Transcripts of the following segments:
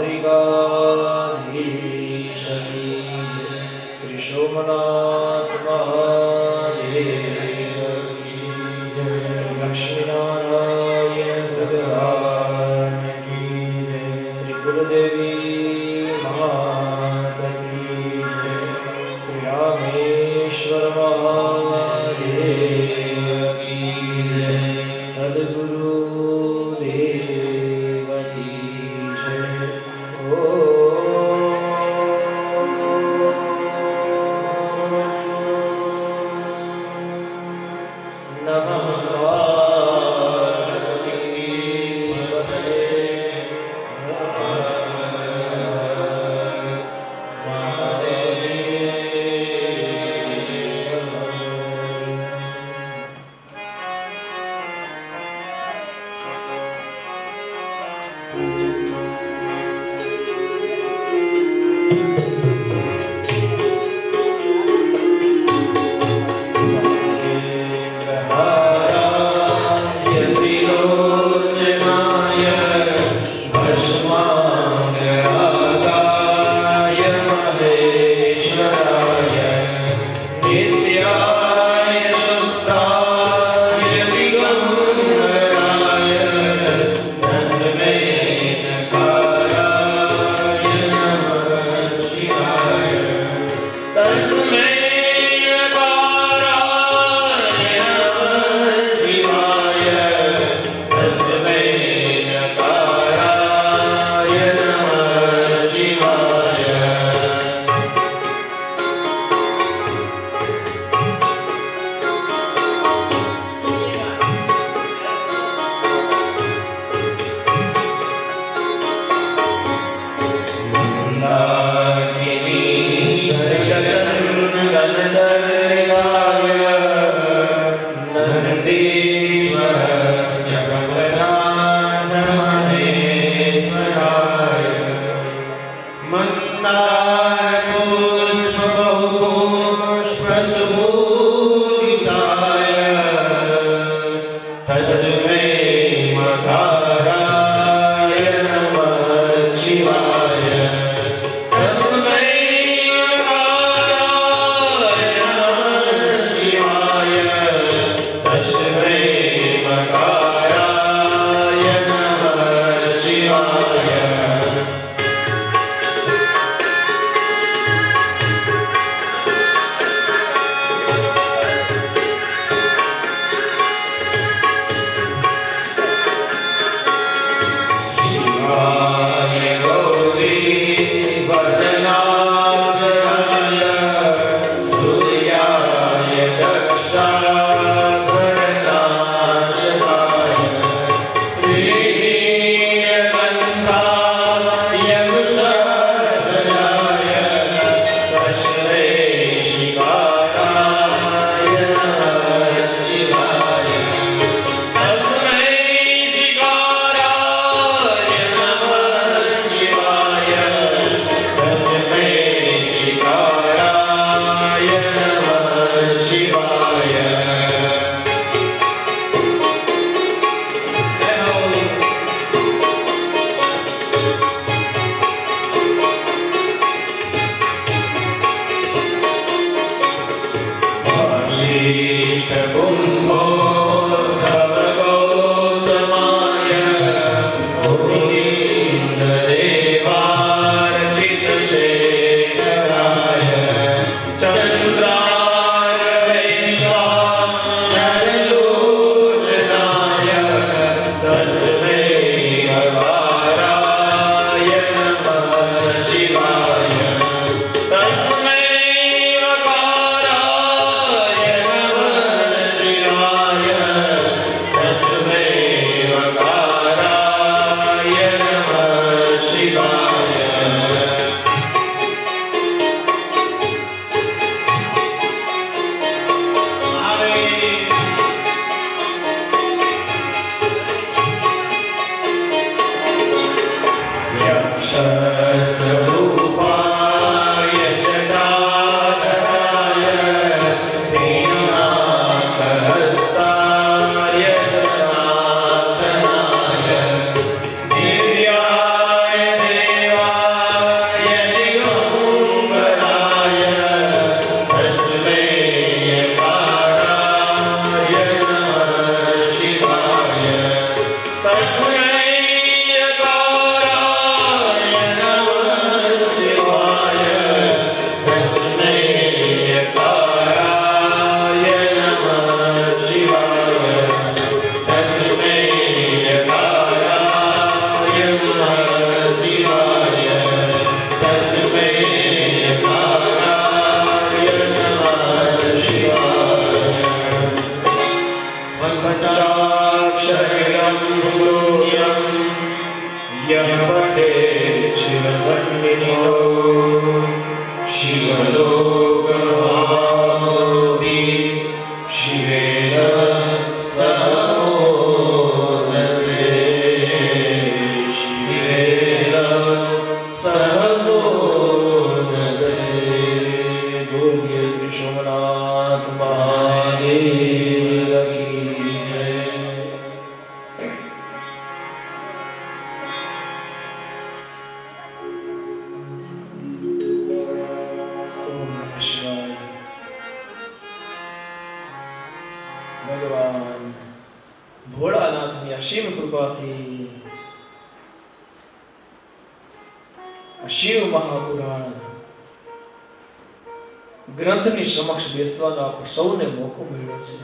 દ્વારિકાધીશ કી જય. શ્રી સોમનાથ મહાદેવ કી જય. શ્રી લક્ષ્મીનારાયણ ભગવાન કી જય. શ્રી ગુરુદેવી માત કી જય. શ્રી રામેશ્વર મહાદેવ કી જય. સદગુરુ દેવ કી જય. નમઃ અસીમ કૃપાથી શિવ મહાપુરાણ ગ્રંથની સમક્ષ બેસવાનો આપણે સૌને મોકો મળ્યો છે.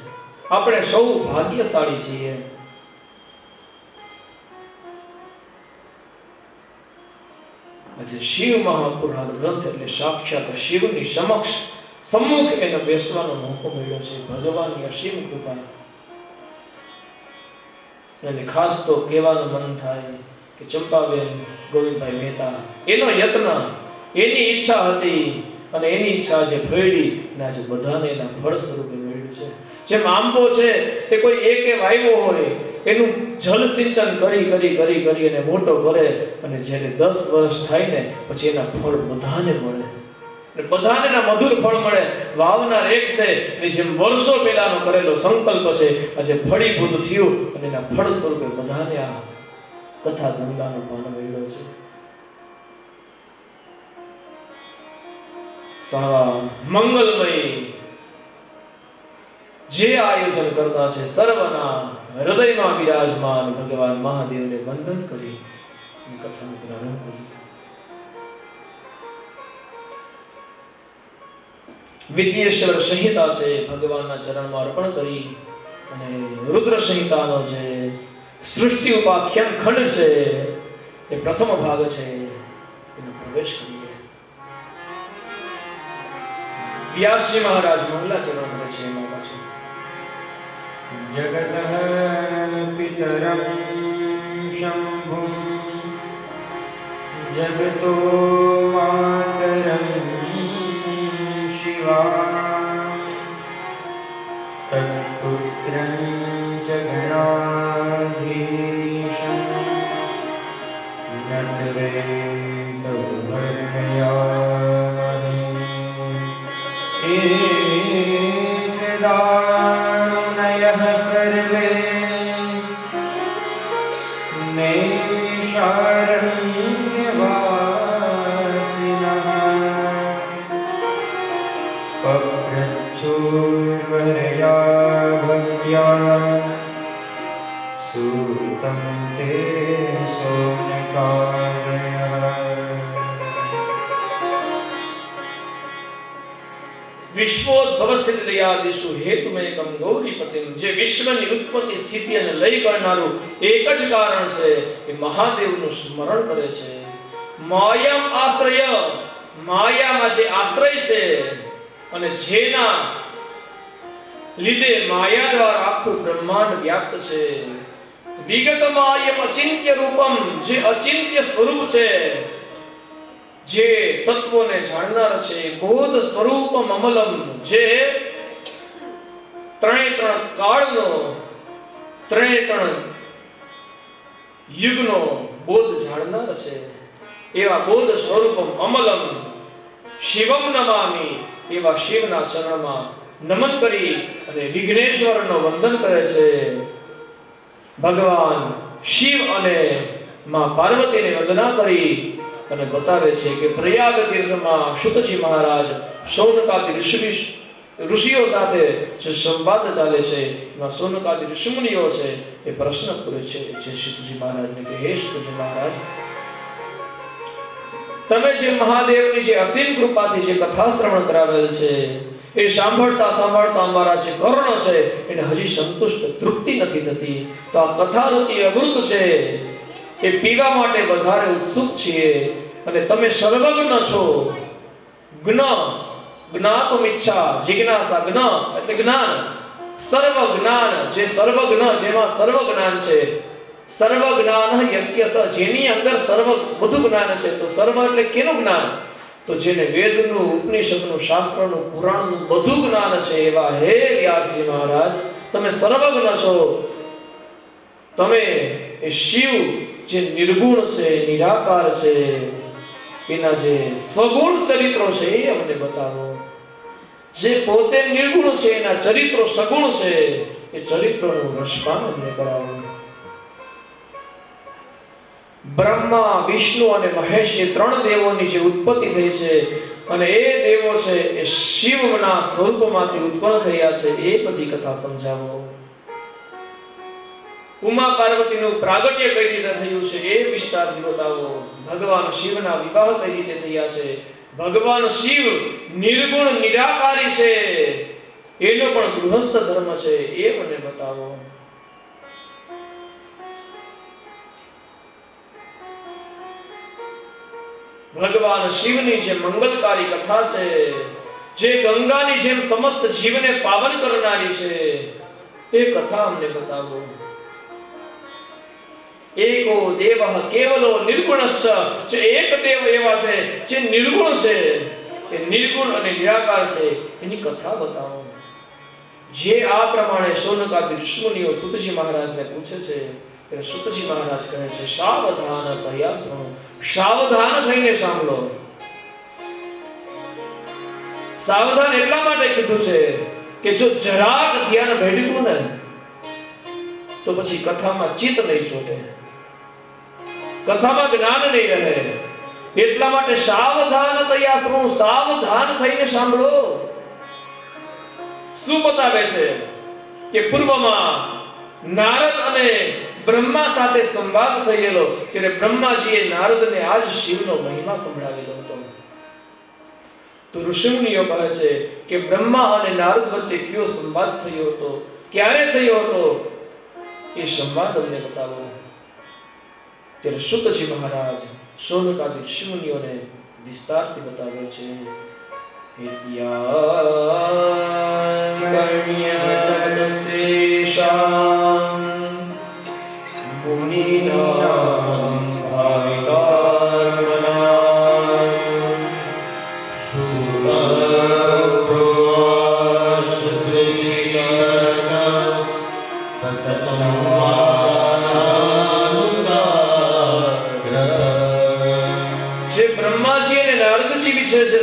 આપણે સૌ ભાગ્યશાળી છીએ. આજે શિવ મહાપુરાણ ગ્રંથ એટલે સાક્ષાત શિવની સમક્ષ સમ્મુખ એને બેસવાનો મોકો મળ્યો છે. ભગવાનની અસીમ કૃપા. અને ખાસ તો કહેવાનું મન થાય કે ચંપાબેન ગોવિંદભાઈ મહેતા એનો યત્ન, એની ઈચ્છા હતી અને એની ઈચ્છા જે ફળી અને આજે બધાને એના ફળ સ્વરૂપે મળ્યું છે. જેમ આંબો છે તે કોઈ એકે વાવ્યો હોય, એનું જલ સિંચન કરી કરી કરી કરી અને મોટો કરે અને જ્યારે 10 વર્ષ થાય ને પછી એના ફળ બધાને મળે અને બધાને એના મધુર ફળ મળે. વાવનાર એક છે એની જેમ વર્ષો પહેલાનો કરેલો સંકલ્પ છે આજે ફળીભૂત થયું અને એના ફળ સ્વરૂપે બધાને આ કથા ગંગાનો પાન મળ્યો છે. તો આવા મંગલમય જે આયોજન કરતા છે સર્વના હૃદયમાં બિરાજમાન ભગવાન મહાદેવને વંદન કરી કથાનો પ્રારંભ કરી. વિદ્યેશ્વર સંહિતા છે ભગવાનના ચરણમાં અર્પણ કરી અને રુદ્ર સંહિતાનો જે સૃષ્ટિ ઉપાખ્યાન ખંડ છે એ પ્રથમ ભાગ છે એનો પ્રવેશ કરીએ. વ્યાસજી મહારાજ મંગલાચરણ કરે છે એમાં પાછું જગતઃ પિતરં શંભું જગતો માતરં શિવા તત્પુત્રં ચ ગણાધીશં નત્વેતવર્ણયામહે એકદાનયઃ સર્વે નૈમિષારણ્યવાસિનઃ પપ્રચ્છુર્વરયા ભક્ત્યા સૂतं તે સોનકાદયઃ. વિશ્વોદ્ભવ સ્થિતિ લયાદિષુ હેતુમેકમ ગૌરીપતિમ. જે વિશ્વની ઉત્પત્તિ સ્થિતિ અને લય કરનારું એક જ કારણ છે એ મહાદેવનું સ્મરણ કરે છે. માયમ આશ્રય, માયામાં જે આશ્રય છે અને જેના લીધે માયા દ્વારા આખું બ્રહ્માંડ વ્યાપ્ત છે. વિગત માયમ અચિંત્ય રૂપમ, જે અચિંત્ય સ્વરૂપ છે, જે તત્વોને જાણનાર છે. બોધ સ્વરૂપમ અમલમ, જે ત્રણ કાળનો, ત્રણ યુગનો બોધ જાણનાર છે. એવા બોધ સ્વરૂપમ અમલમ શિવમ નમામિ, એવા શિવના શરણમાં નમન કરી અને વિઘ્નેશ્વરનો વંદન કરે છે. ભગવાન શિવ અને માં પાર્વતીને વંદના કરી અને બતાવે છે કે પ્રયાગ તીર્થમાં શુતજી મહારાજ સૌનકાદિ ઋષિઓ સાથે જે સંવાદ ચાલે છે એમાં સૌનકાદિ ઋષિમુનિઓ છે એ પ્રશ્ન પૂછે છે જે શુતજી મહારાજને કે હે શુતજી મહારાજ, તમે જે મહાદેવની જે અસીમ કૃપાથી જે કથા શ્રવણ કરાવેલ છે એ સાંભળતા સાંભળતા અમારા જે કર્ણ છે એને હજી સંતુષ્ટ તૃપ્તિ નથી થતી. તો આ કથારૂપી અમૃત છે એ પીવા માટે વધારે ઉત્સુક છીએ અને તમે સર્વજ્ઞ છો. જ્ઞાતુમ ઈચ્છા, જિજ્ઞાસા, જ્ઞ એટલે જ્ઞાન, સર્વ જ્ઞાન, જે સર્વજ્ઞ, જેમાં સર્વ જ્ઞાન છે. સર્વ જ્ઞાન યસ્ય સ, જેની અંદર સર્વ બધું જ્ઞાન છે. તો સર્વ એટલે કેનું જ્ઞાન? તો જેને વેદનું, ઉપનિષદનું, શાસ્ત્રનું, પુરાણનું બધું જ્ઞાન છે. એવા હે વ્યાસજી મહારાજ, તમે સર્વજ્ઞ છો. તમે એ શિવ જે નિર્ગુણ છે, નિરાકાર છે, એના જે સગુણ ચરિત્રો છે એ અમને બતાવો. જે પોતે નિર્ગુણ છે એના ચરિત્રો સગુણ છે એ ચરિત્રોનું રસપાન અમને કરાવો. બ્રહ્મા, વિષ્ણુ અને મહેશ એ ત્રણ દેવોની જે ઉત્પત્તિ થઈ છે અને એ દેવો છે એ શિવના સ્વરૂપમાંથી ઉત્પન્ન થયા છે એ બધી કથા સમજાવો. ઉમા પાર્વતીનું પ્રાગટ્ય કઈ રીતે થયું છે એ વિસ્તારથી બતાવો. ભગવાન શિવના વિવાહ કઈ રીતે થયા છે, ભગવાન શિવ નિર્ગુણ નિરાકારી છે, એનો પણ ગૃહસ્થ ધર્મ છે, એ મને બતાવો. ભગવાન શિવની જે મંગલકારી કથા છે, જે ગંગાની જેમ સમસ્ત જીવને પાવન કરનારી છે, એ કથા અમને બતાવો. એકો દેવઃ કેવલો નિર્ગુણશ્ચ, જે એક દેવ એવા છે જે નિર્ગુણ છે, એ નિર્ગુણ અને નિરાકાર છે, એની કથા બતાવો. જે આ પ્રમાણે શૌનકાદિ ઋષિમુનિઓ સુતજી મહારાજને પૂછે છે, ત્યારે સુતજી મહારાજ કહે છે, સાવધાન તયા શૃણુ, સાવધાન થઈને સાંભળો. સાવધાન એટલા માટે કીધું છે કે જો જરાક ધ્યાન ભટક્યું ને તો પછી કથામાં ચિત્ત નહીં ચોટે, કથામાં જ્ઞાન નહીં રહે. એટલા માટે સાવધાન તયા શૃણુ, સાવધાન થઈને સાંભળો. શું બતાવે છે કે પૂર્વમાં નારદ અને બ્રહ્મા સાથે સંવાદ થયેલો, ત્યારે બ્રહ્માજીએ નારદને આજ શિવનો મહિમા સંભળાવેલો હતો. તો ઋષિમુનિઓ કહે છે કે બ્રહ્મા અને નારદ વચ્ચે કયો સંવાદ થયો હતો, ક્યારે થયો હતો, એ સંવાદ અમને બતાવો. ત્યારે સુતજી મહારાજ શૌનકાદિ ઋષિમુનિઓને વિસ્તારથી બતાવે છે.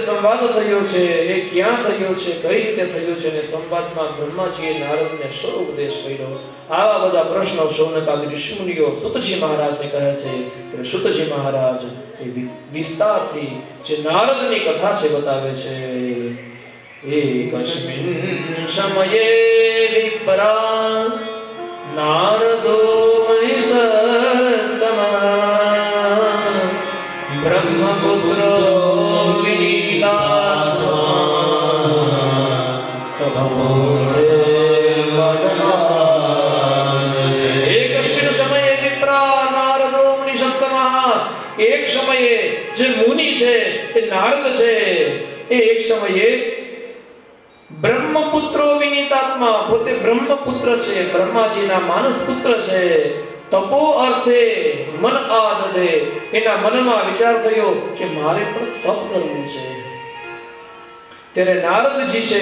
સંવાદ થયો છે એ ક્યાં થયો છે, કઈ રીતે થયો છે, અને સંવાદમાં બ્રહ્માજીએ નારદને શું ઉપદેશ કર્યો, આવા બધા પ્રશ્નો શૌનકાદિ ઋષિમુનિઓ સુતજી મહારાજને કહે છે. ત્યારે સુતજી મહારાજ એ વિસ્તારથી જે નારદની કથા છે બતાવે છે. એકસ્મિન સમયે વિપ્રા નારદો મનિષત્તમઃ બ્રહ્મપુત્રો એક સમયે જે મુનિ છે એ નારદ છે, એ એક સમયે બ્રહ્મપુત્રો વિનીતાત્મા, પોતે બ્રહ્મપુત્ર છે, બ્રહ્માજીના માનસ પુત્ર છે, તપો અર્થે મન આદદે, એના મનમાં વિચાર થયો કે મારે પણ તપ કરવું છે. ત્યારે નારદજી છે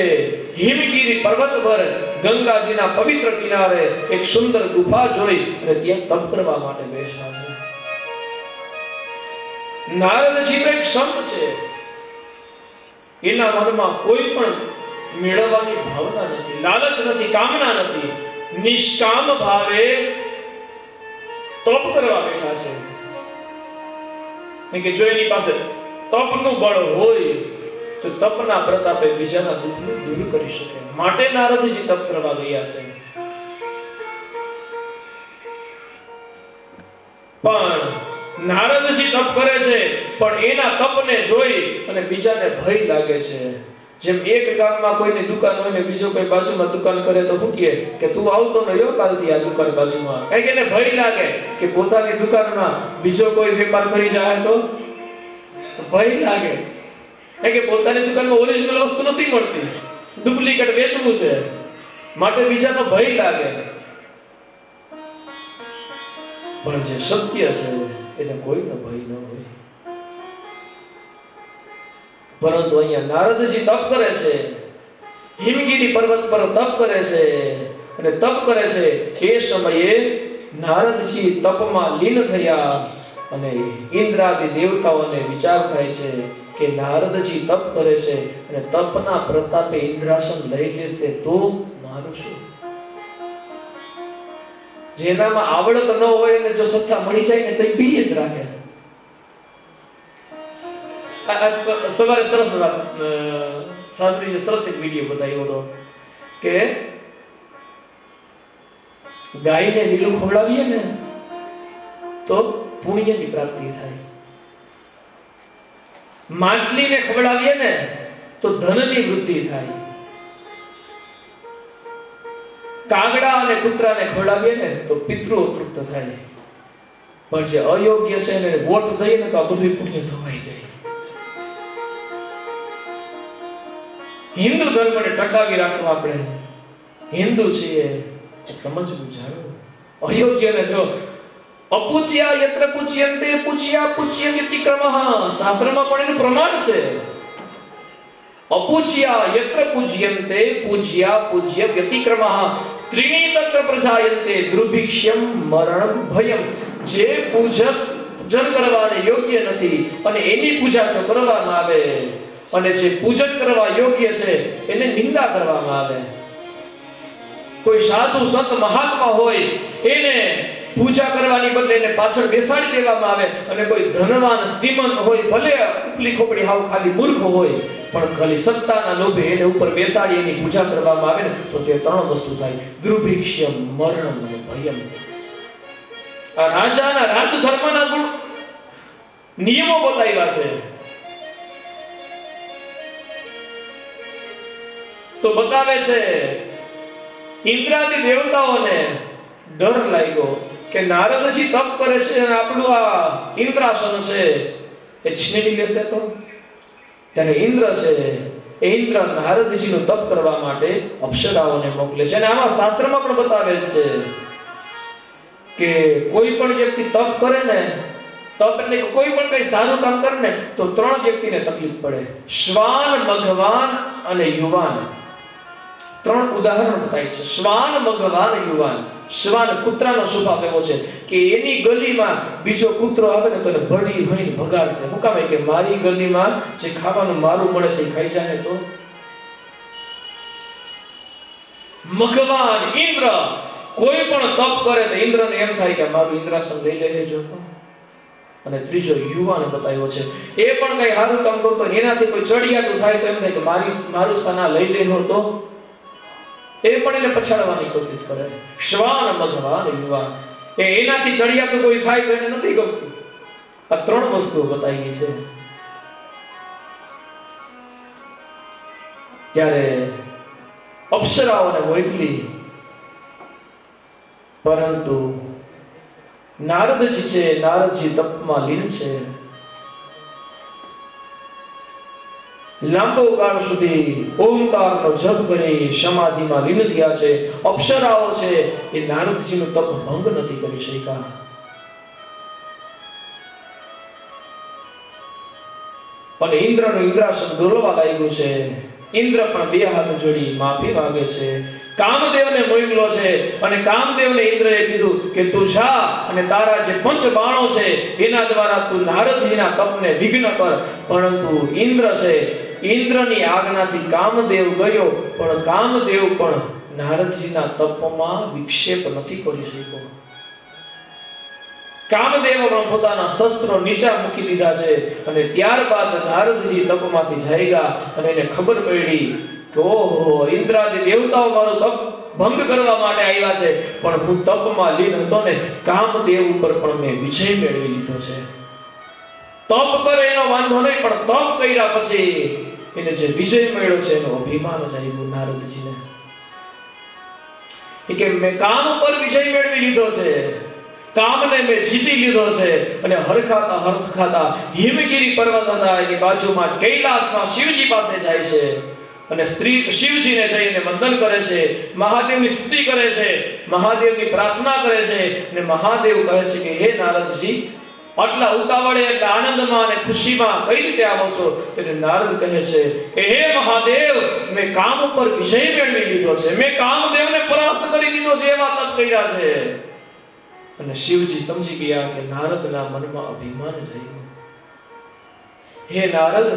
હિમગીરી પર્વત પર ગંગાજીના પવિત્ર કિનારે એક સુંદર ગુફા જોઈ અને ત્યાં તપ કરવા માટે બેઠા છે. નારદજી તો એક સંત છે, એના મનમાં કોઈ પણ મેળવવાની ભાવના નથી, લાલચ નથી, કામના નથી, નિષ્કામ ભાવે તપ કરવા બેઠા છે. કે જો એની પાસે તપનું બળ હોય તો તપના પ્રતાપે બીજાના દુઃખને દૂર કરી શકે, માટે નારદજી તપ કરવા ગયા છે. પણ નારદજી તપ કરે છે, પણ એના તપને જોઈ અને બીજાને ભય લાગે છે. જેમ એક ગામમાં કોઈની દુકાન હોય ને બીજો કોઈ બાજુમાં દુકાન કરે તો શું કહે કે તું આવતો ન રહ્યો કાલથી આ દુકાન બાજુમાં, કારણ કે એને ભય લાગે કે પોતાની દુકાનમાં બીજો કોઈ વેપાર કરી જાય તો ભય લાગે, કારણ કે પોતાની દુકાનમાં ઓરિજિનલ વસ્તુ નથી મળતી, ડુપ્લિકેટ વેચવું છે, માટે બીજાનો ભય લાગે. પણ જે સત્ય છે એને કોઈનો ભય ન હોય. પરંતુ અહીંયા નારદજી તપ કરે છે, હિમગીરી પર્વત પર તપ કરે છે, અને તપ કરે છે એ સમયે નારદજી તપમાં લીન થયા અને ઇન્દ્રાદિ દેવતાઓને વિચાર થાય છે કે નારદજી તપ કરે છે અને તપના પ્રતાપે ઇન્દ્રાસન લઈ લેશે તો મારું શું? જેનામાં આવડત ન હોય અને જો સત્તા મળી જાય ને તો એ બીએ જ રાખે. સવારે સરસ વાત શાસ્ત્રીજી સરસ એક વિડીયો બતાવ્યો હતો કે ગાયને લીલું ખવડાવીએ ને તો પુણ્યની પ્રાપ્તિ થાય, માછલીને ખવડાવીએ ને તો ધનની વૃદ્ધિ થાય, કાગડા અને કૂતરાને ખવડાવીએ ને તો પિતૃઓ તૃપ્ત થાય, પણ જે અયોગ્ય છે એને વોટ દઈએ ને તો આ બધું પુણ્ય ધોવાઈ જાય. હિન્દુ ધર્મને ટકાવી રાખવા આપણે હિન્દુ છીએ સમજવું જાણવું. અયોગ્યને જો અપૂજ્યા યત્ર પૂજ્યન્તે પૂજ્યા પૂજ્ય વ્યતિક્રમઃ, શાસ્ત્રમાં પણ એનું પ્રમાણ છે. અપૂજ્યા યત્ર પૂજ્યન્તે પૂજ્યા પૂજ્ય વ્યતિક્રમઃ ત્રીણી તત્ર પ્રજાયન્તે દુર્ભિક્ષમ મરણ ભયમ. જે પૂજન કરવાને યોગ્ય નથી અને એની પૂજા જો કરવામાં આવે અને જે પૂજન કરવા યોગ્ય છે એને નિંદા કરવામાં આવે. કોઈ સાધુ સંત મહાત્મા હોય એને પૂજા કરવાની બદલે એને પાછળ બેસાડી દેવામાં આવે, અને કોઈ ધનવાન શ્રીમંત હોય ભલે ઉપલી ખોપડી હાવ ખાલી મૂર્ખ હોય પણ ખાલી સત્તાના લોભે એને ઉપર બેસાડી એની પૂજા કરવામાં આવે ને તો તે ત્રણ વસ્તુ થાય: દુર્ભિક્ષમ, મરણ અને ભયમ. આ રાજાના રાજધર્મના ગુણ નિયમો બતાવ્યા છે. તો બતાવે છે ઇન્દ્રાદી દેવતાઓને ડર લાગ્યો કે નારદજી તપ કરે છે અને આપણું આ ઇન્દ્રાસન છે એ છીનવી લેશે તો. ત્યારે ઇન્દ્ર છે એ ઇન્દ્ર નારદજીનું તપ કરવા માટે અપ્સરાઓને મોકલે છે. અને આમાં શાસ્ત્રમાં પણ બતાવે છે કે કોઈ પણ વ્યક્તિ તપ કરે ને, તપ એટલે કે કોઈ પણ કઈ સારું કામ કરે ને તો ત્રણ વ્યક્તિને તકલીફ પડે: શ્વાન, મઘવાન અને યુવાન. ત્રણ ઉદાહરણ બતાય છે: શ્વાન, મઘવાન, યુવાન. શ્વાન કૂતરાનો સ્વભાવ એવો છે કે એની ગલીમાં બીજો કૂતરો આવે ને તો એને ભડી ભણીને ભગાડશે. શું કામ? કે મારી ગલીમાં જે ખાવાનું મારું મળે છે એ ખાઈ જાય તો. મઘવાન ઇન્દ્ર કોઈ પણ તપ કરે તો ઇન્દ્રને એમ થાય કે મારું ઇન્દ્રાસન લઈ લે જો. અને ત્રીજો યુવાન બતાવ્યો છે, એ પણ કઈ સારું કામ કરતો એનાથી કોઈ ચડિયાતું થાય તો એમ થાય કે મારું સ્થાન લઈ લેહો તો એ પણ એને પછાડવાની કોશિશ કરે. શ્વાન, મઘવાન, યુવાન. એનાથી ચડિયાતું કોઈ થાય તો એને નથી ગમતું. આ ત્રણ વસ્તુઓ બતાવી છે. ત્યારે અપ્સરાઓને મોકલી, પરંતુ નારદજી છે, નારદજી તપમાં લીન છે. લાંબો કાળ સુધી ઓમકારનો જપ કરી સમાધિમાં લીન થયા છે. અપ્સરાઓ છે એ નારદજીનું તપ ભંગ નથી કરી શક્યા. અને ઇન્દ્રનું ઇન્દ્રાસન ડોલવા લાગ્યું છે. ઇન્દ્ર પણ બે હાથ જોડી માફી માંગે છે. કામદેવને મોકલો છે અને કામદેવને ઇન્દ્રએ કીધું કે તું જા અને તારા જે પંચ બાણો છે એના દ્વારા તું નારદજીના તપને વિઘ્ન કર. પરંતુ ઇન્દ્ર છે, ઇન્દ્રની આજ્ઞાથી કામદેવ ગયો, પણ કામદેવ પણ નારદજીના તપમાં વિક્ષેપ નથી કરી શક્યો. કામદેવ પણ પોતાના શસ્ત્રો નીચા મૂકી દીધા છે. અને ત્યારબાદ નારદજી તપમાંથી જાગ્યા અને એને ખબર પડી કે ઓહો, ઇન્દ્રાદી દેવતાઓ મારું તપ ભંગ કરવા માટે આવ્યા છે, પણ હું તપમાં લીન હતો ને કામદેવ ઉપર પણ મેં વિજય મેળવી લીધો છે. તપ કરે એનો વાંધો નહીં, પણ તપ કર્યા પછી એને જે વિજય મળ્યો છે એનો અભિમાન જાગ્યું નારદજીને કે મેં કામ ઉપર વિજય મેળવી લીધો છે, કામને મેં જીતી લીધો છે. અને હરખાતા હરખાતા હિમગીરી પર્વત હતા એની બાજુમાં કૈલાસમાં શિવજી પાસે જાય છે અને સ્ત્રી શિવજીને જઈને વંદન કરે છે, મહાદેવની સ્તુતિ કરે છે, મહાદેવની પ્રાર્થના કરે છે. અને મહાદેવ કહે છે કે હે નારદજી, આટલા ઉતાવળે એટલે આનંદમાં અને ખુશીમાં કઈ રીતે આવો છો? ત્યારે નારદ કહે છે કે હે મહાદેવ, મેં કામ ઉપર વિજય મેળવી લીધો છે, મેં કામદેવને પરાસ્ત કરી દીધો છે, એવા તપ કર્યા છે. અને શિવજી સમજી ગયા કે નારદના મનમાં અભિમાન જાગ્યું. હે નારદ,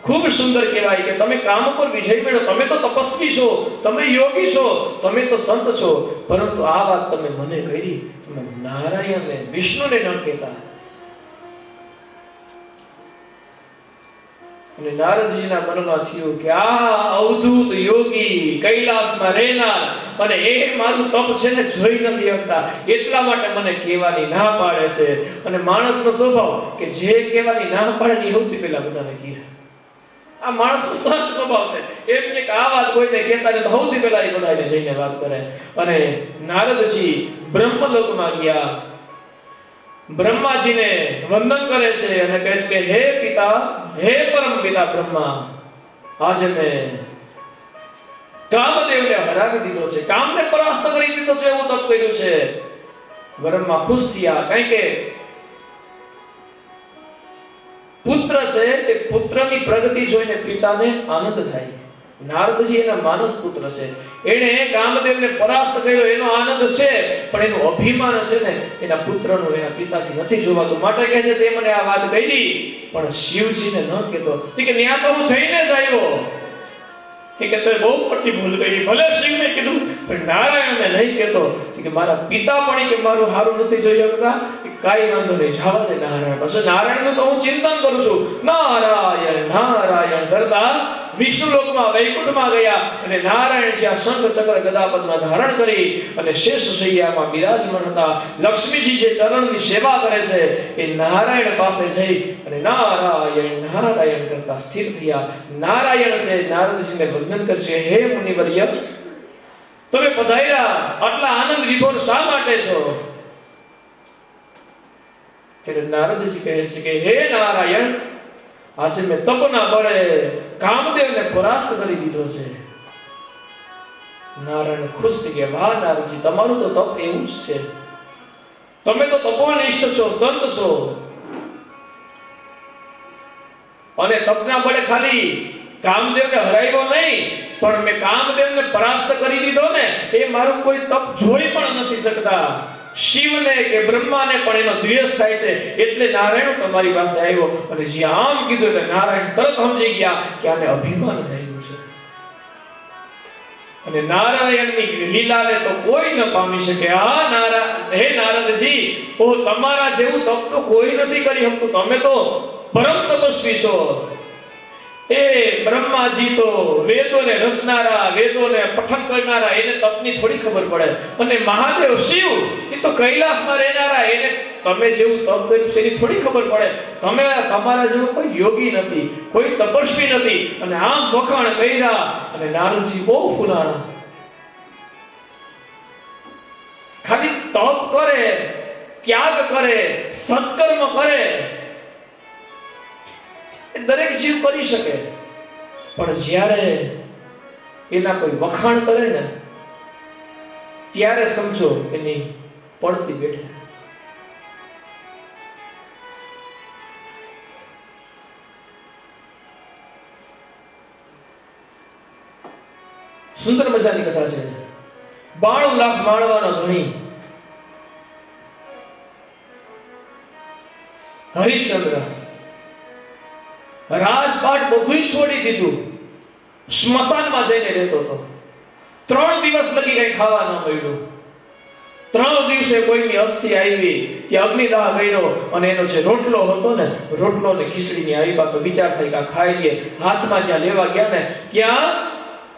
ખૂબ સુંદર કહેવાય કે તમે કામ ઉપર વિજય મેળવો. તમે તો તપસ્વી છો, તમે યોગી છો, તમે તો સંત છો, પરંતુ આ વાત તમે મને કરી, તમે નારાયણને વિષ્ણુને ન કહેતા. અને નારદજીના મનમાં થયું કે આ અવધૂત યોગી, કૈલાસમાં રહેનાર અને એ મારું તપ છે ને જોઈ નથી શકતા, એટલા માટે મને કહેવાની ના પાડે છે. અને માણસનો સ્વભાવ કે જે કહેવાની ના પાડે ને એ સૌથી પહેલા બધાને કહે. આ માણસનો સહજ સ્વભાવ છે. એમ કે આ વાત કોઈને કહેતા ને તો સૌથી પહેલા એ બધાને જઈને વાત કરે. અને નારદજી બ્રહ્મલોકમાં ગયા, બ્રહ્માજીને વંદન કરે છે અને કહે છે કે હે પિતા, હે પરમ પિતા બ્રહ્મા, આજે મેં કામદેવને હરાવી દીધો છે, કામને પરાસ્ત કરી દીધો છે, એવું તપ કર્યું છે. બ્રહ્મા ખુશ થયા, કારણ કે પુત્ર છે તે પુત્રની પ્રગતિ જોઈને પિતાને આનંદ થાય. નારદજી એના માનસ પુત્ર છે, એને કામદેવને પરાસ્ત કર્યો એનો આનંદ છે, પણ એનું અભિમાન છે ને એના પુત્રનું એના પિતાથી નથી જોવાતું. માટે કહે છે તે મને આ વાત કહી પણ શિવજીને ન કહેતો. કે ત્યાં તો હું જઈને જ આવ્યો. એ કે તો બહુ મોટી ભૂલ કરી. ભલે શિવને કીધું પણ નારાયણને નહીં કહેતો. કે મારા પિતા પણ કે મારું સારું નથી જોઈ શકતા, કાંઈ વાંધો નહીં, જવા દે નારાયણ. પછી નારાયણનું તો હું ચિંતન કરું છું. નારાયણ નારાયણ કરતા વિષ્ણુ લોકમાં વૈકુંઠમાં ગયા અને નારાયણ જ્યાં શંખ ચક્ર ગદા પદ્મ ધારણ કરી અને શેષ શૈયામાં બિરાજમાન હતા, લક્ષ્મીજી જે ચરણની સેવા કરે છે એ નારાયણ પાસે જઈ અને નારાયણ નારાયણ કરતા સ્થિર થયા. નારાયણ છે નારદજીને વંદન કરશે, હે મુનિવર્ય, તમે પધાર્યા, આટલા આનંદ વિભોર શા માટે છો? ત્યારે નારદજી કહે છે કે હે નારાયણ, આજે મેં તપના બળે કામદેવને પરાસ્ત કરી દીધો છે. નારાયણ ખુશ થઈ ગયા, વાહ નારદજી, તમારું તો તપ એવું જ છે, તમે તો તપોનિષ્ઠ છો, સંત છો. અને તપના બળે ખાલી કામદેવને હરાવ્યો નહીં, પણ મેં કામદેવને પરાસ્ત કરી દીધો ને, એ મારું કોઈ તપ જોઈ પણ નથી શકતા. શિવને કે બ્રહ્માને પણ એનો દ્વેષ થાય છે, એટલે નારાયણ તમારી પાસે આવ્યો. અને જે આમ કીધું એટલે નારાયણ તરત સમજી ગયા કે આને અભિમાન થયું છે. અને નારાયણની લીલાને તો કોઈ ન પામી શકે. આ હે નારદજી, ઓ તમારા જેવું તપ તો કોઈ નથી કરી શકતું, તમે તો પરમ તપસ્વી છો. એ બ્રહ્માજી તો વેદોને રચનારા, વેદોને પઠન કરનારા, એને તપની થોડી ખબર પડે. અને મહાદેવ શિવ એ તો કૈલાસમાં રહેનારા, એને તમે જેવું તપ કર્યું છે એની થોડી ખબર પડે. તમે તમારા જેવો કોઈ યોગી નથી, કોઈ તપસ્વી નથી. અને આમ વખાણ કર્યા અને નારદજી બહુ ફૂલાણા. ખાલી તપ કરે, ત્યાગ કરે, સત્કર્મ કરે, દરેક જીવ કરી શકે, પણ જ્યારે એના કોઈ વખાણ કરે ને ત્યારે સમજો એની પડતી બેઠે. સુંદર મજાની કથા છે. 92 લાખ માણવાનો ધણી હરિશ્ચંદ્ર રાજપાટ બધું છોડી દીધું, સ્મશાનમાં જઈને રહેતો હતો. 3 દિવસ લગી કઈ ખાવા ન મળ્યું. 3 દિવસે કોઈની અસ્થિ આવી, ત્યાં અગ્નિદાહ કર્યો અને એનો જે રોટલો હતો ને, રોટલો ને ખીચડીની આવ્યા તો વિચાર થઈ કે ખાઈ લઈએ. હાથમાં જ્યાં લેવા ગયા ને ત્યાં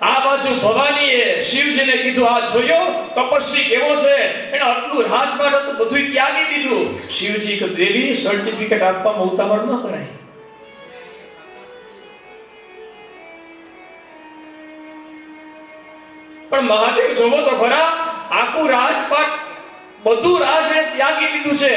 આ બાજુ ભવાનીએ શિવજીને કીધું, આ જોયો તપસ્વી કેવો છે, એને આટલું રાજપાટ હતું બધું ત્યાગી દીધું. શિવજી કે દેવી, સર્ટિફિકેટ આપવામાં ઉતાવળ ન કરાય. પણ મહાદેવ જોવો તો ખરા, આખું રાજપાટ બધું રાજ એને ત્યાગી દીધું છે,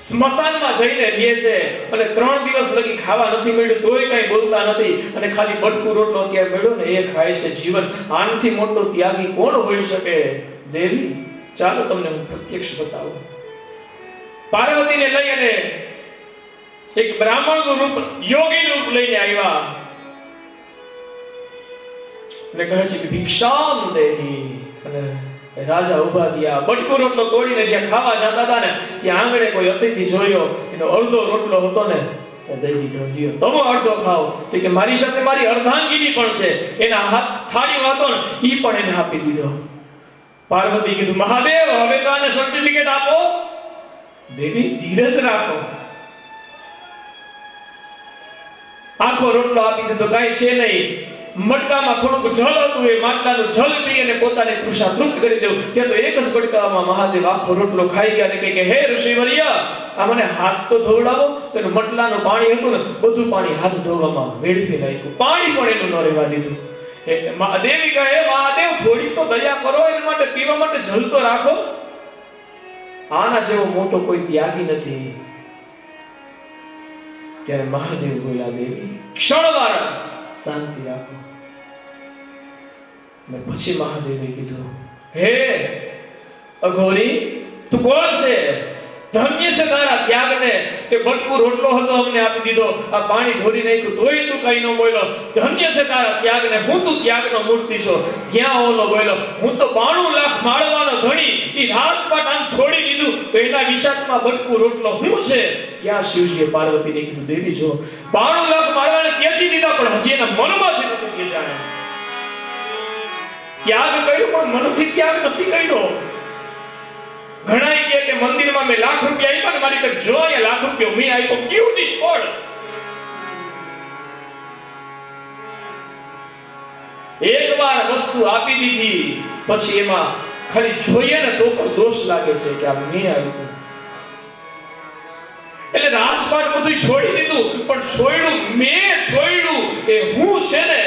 સ્મશાનમાં જઈને રહે છે અને 3 દિવસ લગી ખાવા નથી મળ્યું તોય કઈ બોલતા નથી અને ખાલી બટકું રોટલો અત્યારે મળ્યો ને એ ખાય છે. જીવન આનથી મોટો ત્યાગી કોણ હોઈ શકે? દેવી, ચાલો તમને હું પ્રત્યક્ષ બતાવું. પાર્વતીને લઈ અને એક બ્રાહ્મણનું રૂપ, યોગી રૂપ લઈને આવ્યા અને કહે છે કે ભિક્ષામ દેહી. અને રાજા ઉભા થયા, બટકું રોટલો તોડીને જ્યાં ખાવા જતા હતા ને ત્યાં આંગણે કોઈ અતિથિ જોયો, એનો અડધો રોટલો હતો ને દઈ દીધો, લ્યો તમે અડધો ખાઓ. તો કે મારી સાથે મારી અર્ધાંગીની પણ છે, એના હાથ થાળી હતો ને ઈ પણ એને આપી દીધો. પાર્વતી કીધું, મહાદેવ હવે તો આને સર્ટિફિકેટ આપો. દેવી, ધીરજ રાખો. આખો રોટલો આપી દીધો, કાંઈ છે નહીં. મટકામાં થોડુંક જળ હતું, એ માટલાનું જળ પી અને પોતાને તૃષા તૃપ્ત કરી દેવું. ત્યાં તો એક જ બડકામાં મહાદેવ આખો રોટલો ખાઈ ગયા અને કહે કે હે ઋષિવર્ય, આ મને હાથ તો ધોવડાવો. તો એનું મટલાનું પાણી હતું ને, બધું પાણી હાથ ધોવામાં વેડફી નાખ્યું, પાણી પણ એનું ન રહેવા દીધું. દેવી કહે મહાદેવ થોડીક તો દયા કરો, એના માટે પીવા માટે જલ તો રાખો. આના જેવો મોટો કોઈ ત્યાગી નથી. ત્યારે મહાદેવ બોલ્યા દેવી ક્ષણવાર શાંતિ રાખો. અને પછી મહાદેવે કીધું હે અઘોરી, તું કોણ છે? ધન્ય છે તારા ત્યાગને. તે બટકું રોટલો હતો અમને આપી દીધો, આ પાણી ઢોરી નાખ્યું તોય તું કઈ ન બોલ્યો. ધન્ય છે તારા ત્યાગને, હું તું ત્યાગનો મૂર્તિ છો. ત્યાં ઓલો બોલ્યો હું તો 92 લાખ માળવાનો ધણી, ઈ રાજપાટ આમ છોડી દીધું તો એના વિષાદમાં બટકું રોટલો હું છે. ત્યાં શિવજીએ પાર્વતીને કીધું દેવી જો 92 લાખ માળવાને ત્યજી દીધા, પણ હજી એના મનમાંથી નથી ત્યજાયા. ત્યાગ કર્યો પણ મનથી ત્યાગ નથી કર્યો. ઘણા કહે કે મંદિરમાં મેં લાખ રૂપિયા આપ્યા ને મારી પાસે જો અહીંયા લાખ રૂપિયા મેં આપ્યો, કેવું નિષ્ફળ. એકવાર વસ્તુ આપી દીધી પછી એમાં ખાલી જોઈએ ને તો પણ દોષ લાગે છે કે આ મેં આપ્યું. એટલે રાજપાટ બધું છોડી દીધું, પણ છોડ્યું મેં છોડ્યું એ હું છે ને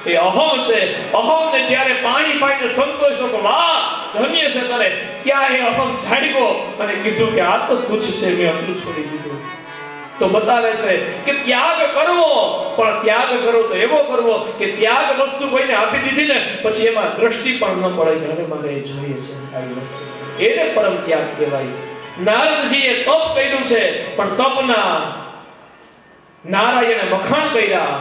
એ અહમ છે. અહમ ને જ્યારે પાણી પાઈને સંતોષ કે વાહ ધન્ય છે તને, ત્યાં એ અહમ જાગ્યો અને કીધું કે આ તો તુચ્છ છે, મેં આટલું છોડી દીધું. તો બતાવે છે કે ત્યાગ કરવો, પણ ત્યાગ કરો તો એવો કરવો કે ત્યાગ વસ્તુ કોઈને આપી દીધી ને પછી એમાં દ્રષ્ટિ પણ ન પડે કે હવે મારે એ જોઈએ છે આવી વસ્તુ. એને પરમ ત્યાગ કહેવાય. નારદજીએ તપ કર્યું છે, પણ તપના નારાયણે વખાણ કર્યા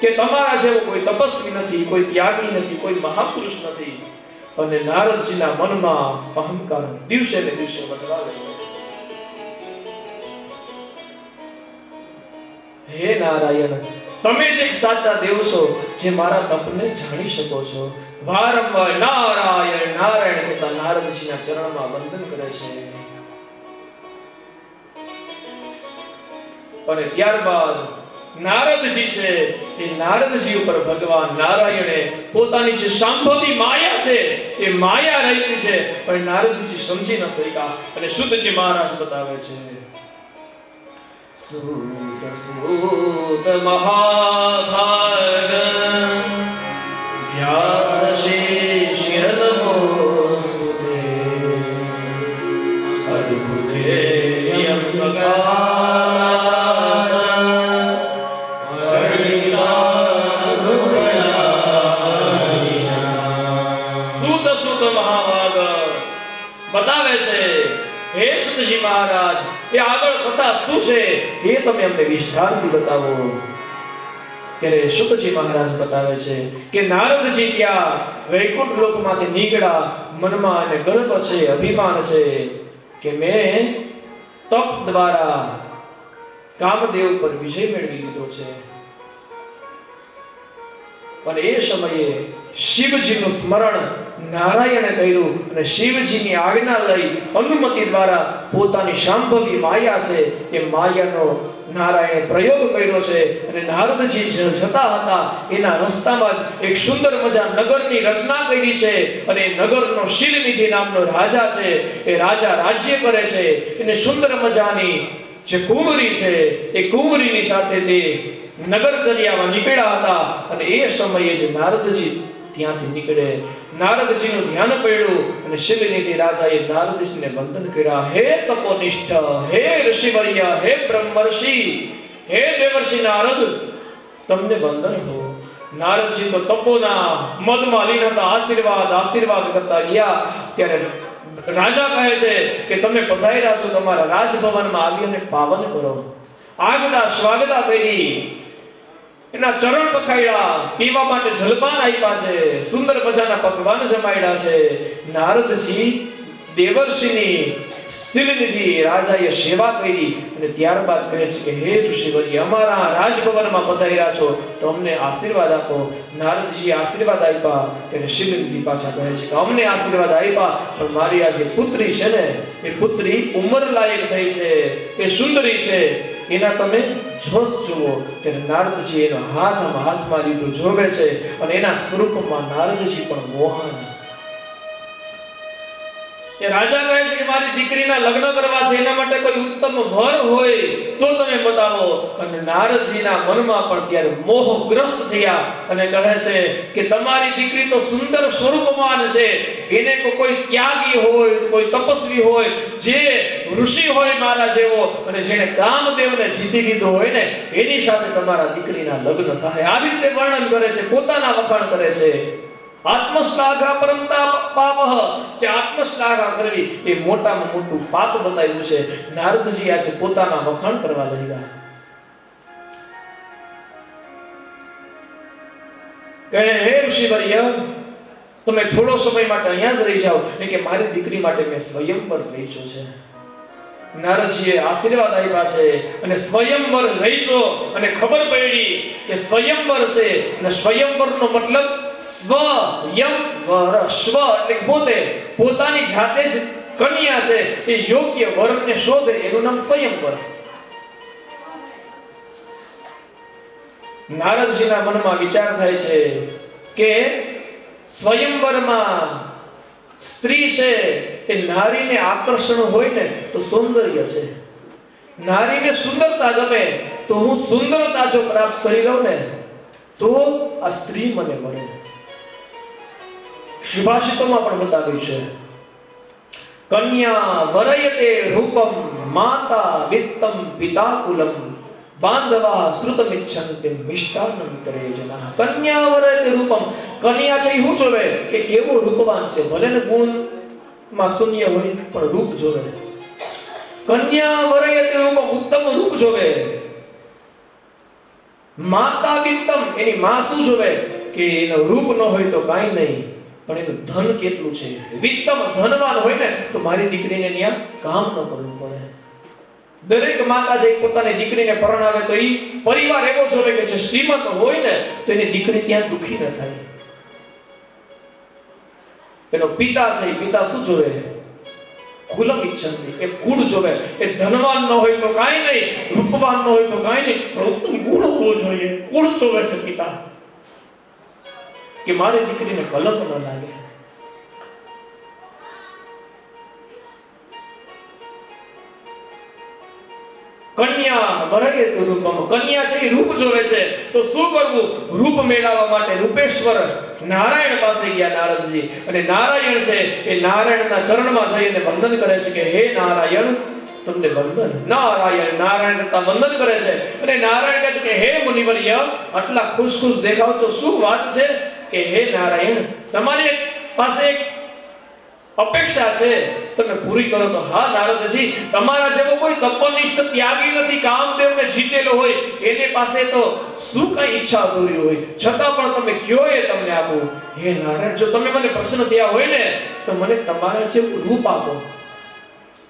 કે તમારા જેવો કોઈ તપસ્વી નથી, કોઈ ત્યાગી નથી, કોઈ મહાપુરુષ નથી. અને નારદજીના મનમાં અહંકાર દિવસે ને દિવસે વધવા લાગ્યો. હે નારાયણ, તમે જ એક સાચા દેવ છો જે મારા તપને જાણી શકો છો. વારંવાર નારાયણ નારાયણ કહેતા નારદજીના ચરણમાં વંદન કરે છે. અને ત્યારબાદ નારદજી છે એ નારદજી ઉપર ભગવાન નારાયણે પોતાની જે શાંભવી માયા છે એ માયા રચી છે, પણ નારદજી સમજી ન શક્યા. અને શુદ્ધજી મહારાજ બતાવે છે સૂત સૂત મહાભાગ વ્યાસ શિષ્ય નમોસ્તુતે અદ્ભુતેયં બતાવે છે. હે શુદ્ધજી મહારાજ, એ આગળ કથા શું છે એ તમે અમને વિસ્તારથી બતાવો. ત્યારે શુદ્ધજી મહારાજ બતાવે છે કે નારદજી ત્યાં વૈકુંઠ લોકમાંથી નીકળ્યા, મનમાં અને ગર્વ છે, અભિમાન છે કે મેં તપ દ્વારા કામદેવ પર વિજય મેળવી લીધો છે. અને એ સમયે શિવજીનું સ્મરણ નારાયણે કર્યું અને શિવજીની આજ્ઞા લઈ અનુમતિ દ્વારા પોતાની શાંભવી માયા છે એ માયાનો નારાયણે પ્રયોગ કર્યો છે. અને નારદજી જતા હતા એના રસ્તામાં જ એક સુંદર મજા નગરની રચના કરી છે. અને નગરનો શિલનિધિ નામનો રાજા છે, એ રાજા રાજ્ય કરે છે. એને સુંદર મજાની જે કુંવરી છે એ કુંવરીની સાથે તે નગરચર્યામાં નીકળ્યા હતા. અને એ સમયે જ નારદજી ત્યાંથી નીકળે. નારદજીનું ધ્યાન પડ્યું અને શિલનિધિ રાજાએ નારદજીને વંદન કર્યા. હે તપોનિષ્ઠ, હે ઋષિવર્ય, હે બ્રહ્મર્ષિ, હે દેવર્ષિ નારદ, તમને વંદન હો. નારદજી તો તપોના મદમાં લીન હતા. આશીર્વાદ કરતા ગયા. ત્યારે રાજા કહે છે કે તમે પધાર્યા છો, તમારા રાજભવનમાં આવી અને પાવન કરો. આગતા સ્વાગતા કરી, એના ચરણ પખાડ્યા, પીવા માટે જલપાન આપ્યા છે, સુંદર મજાના પકવાન જમાડ્યા છે. નારદજી દેવર્ષિની શિલનિધિ રાજાએ સેવા કરી અને ત્યારબાદ કહે છે કે હે ઋષિવર્ય, અમારા રાજભવનમાં પધાર્યા છો તો અમને આશીર્વાદ આપો. નારદજીએ આશીર્વાદ આપ્યા. ત્યારે શિલનિધિ પાછા કહે છે કે અમને આશીર્વાદ આપ્યા, પણ મારી આ જે પુત્રી છે ને એ પુત્રી ઉંમર લાયક થઈ છે, એ સુંદરી છે, એના તમે જોશ જુઓ કે નારદજી એનો હાથમાં લીધો જોવે છે અને એના સ્વરૂપમાં નારદજી પણ મોહન. એ રાજા કહે છે કે મારી દીકરીના લગ્ન કરવા છે, એના માટે કોઈ ઉત્તમ વર હોય તો તમે બતાવો. અને નારદજીના મનમાં પણ ત્યારે મોહગ્રસ્ત થયા અને કહે છે કે તમારી દીકરી તો સુંદર સ્વરૂપમાન છે, એને કોઈ ત્યાગી હોય, કોઈ તપસ્વી હોય, જે ઋષિ હોય મારા જેવો, અને જેને કામદેવને જીતી લીધો હોય ને એની સાથે તમારા દીકરીના લગ્ન થાય. આવી રીતે વર્ણન કરે છે, પોતાના વખાણ કરે છે. આત્મશ્લાઘા પરંતા પાપઃ, જે આત્મશ્લાઘા કરવી એ મોટામાં મોટું પાપ બતાવ્યું છે. નારદજી આજે પોતાના વખાણ કરવા લાગ્યા. કહે હે ઋષિવર્ય, તમે થોડો સમય માટે અહીંયા જ રહી જાઓ, કે મારી દીકરી માટે મેં સ્વયંવર રચ્યો છે. નારદજીએ આશીર્વાદ આપ્યા છે અને સ્વયંવર રહીજો. અને ખબર પડી કે સ્વયંવર છે અને સ્વયંવરનો મતલબ સ્વયંવર. સ્વ એટલે પોતે, પોતાની જાતે જ કન્યા છે એ યોગ્ય વરને શોધે, એનું નામ સ્વયંવર. નારદજીના મનમાં વિચાર થાય છે કે સ્વયંવરમાં સ્ત્રી છે એ નારીને આકર્ષણ હોય ને તો સૌંદર્ય છે. નારીને સુંદરતા ગમે તો હું સુંદરતા જો પ્રાપ્ત કરી લઉં ને તો આ સ્ત્રી મને મળે. સુભાષિતોમાં પણ બતાવ્યું છે, કન્યા વરયતે રૂપમ માતા વિત્તમ પિતાકુલમ બાંધવા શ્રુતમિચ્છન્તિ મિષ્ટાન્નમ કરે જનાઃ. કન્યા વરયતે રૂપમ, કન્યા છે એ શું જોવે કે કેવો રૂપવાન છે, ભલે ને ગુણમાં શૂન્ય હોય પણ રૂપ જોવે. કન્યા વરયતે રૂપમ, ઉત્તમ રૂપ જોવે. માતા વિત્તમ, એની માં શું જોવે કે એનું રૂપ ન હોય તો કાંઈ નહીં, પણ એનું ધન કેટલું છે. વિત્તમ, ધનવાન હોય ને તો મારી દીકરીને ત્યાં કામ ન કરવું પડે. દરેક માતા છે પોતાની દીકરીને પરણાવે તો ઈ પરિવાર એવો જોવે કે જે શ્રીમંત હોય ને તો એની દીકરી ત્યાં દુખી ન થાય. એનો પિતા છે, પિતા શું જોવે? કુલમ ઈચ્છંતિ, એ કુળ જોવે. એ ધનવાન ન હોય તો કાંઈ નહીં, રૂપવાન ન હોય તો કાંઈ નહીં, પણ ઉત્તમ ગુણ હોવો જોઈએ. કુળ જોવે છે પિતા, કે મારી દીકરીને કલંક ન લાગે. કન્યા વરયતે રૂપમ, કન્યા છે એ રૂપ જોવે છે. તો શું કરવું? રૂપ મેળવવા માટે રૂપેશ્વર નારાયણ પાસે ગયા નારદજી. અને નારાયણ છે એ નારાયણના ચરણમાં જઈને વંદન કરે છે કે હે નારાયણ, તમને વંદન. નારાયણ નારાયણ કરતા વંદન કરે છે. અને નારાયણ કહે છે કે હે મુનિવર્ય, આટલા ખુશ દેખાવ છો, શું વાત છે? કે હે નારાયણ, તમારી પાસે એક અપેક્ષા છે, તમે પૂરી કરો તો. હા નારદજી, તમારા જેવો કોઈ તપનિષ્ઠ ત્યાગી નથી, કામદેવને જીતેલો હોય, એને પાસે તો શું કઈ ઈચ્છા અધૂરી હોય, છતાં પણ તમે કયો એ તમને આપું. હે નારાયણ, જો તમે મને પ્રસન્ન થયા હોય ને તો મને તમારા જેવું રૂપ આપો.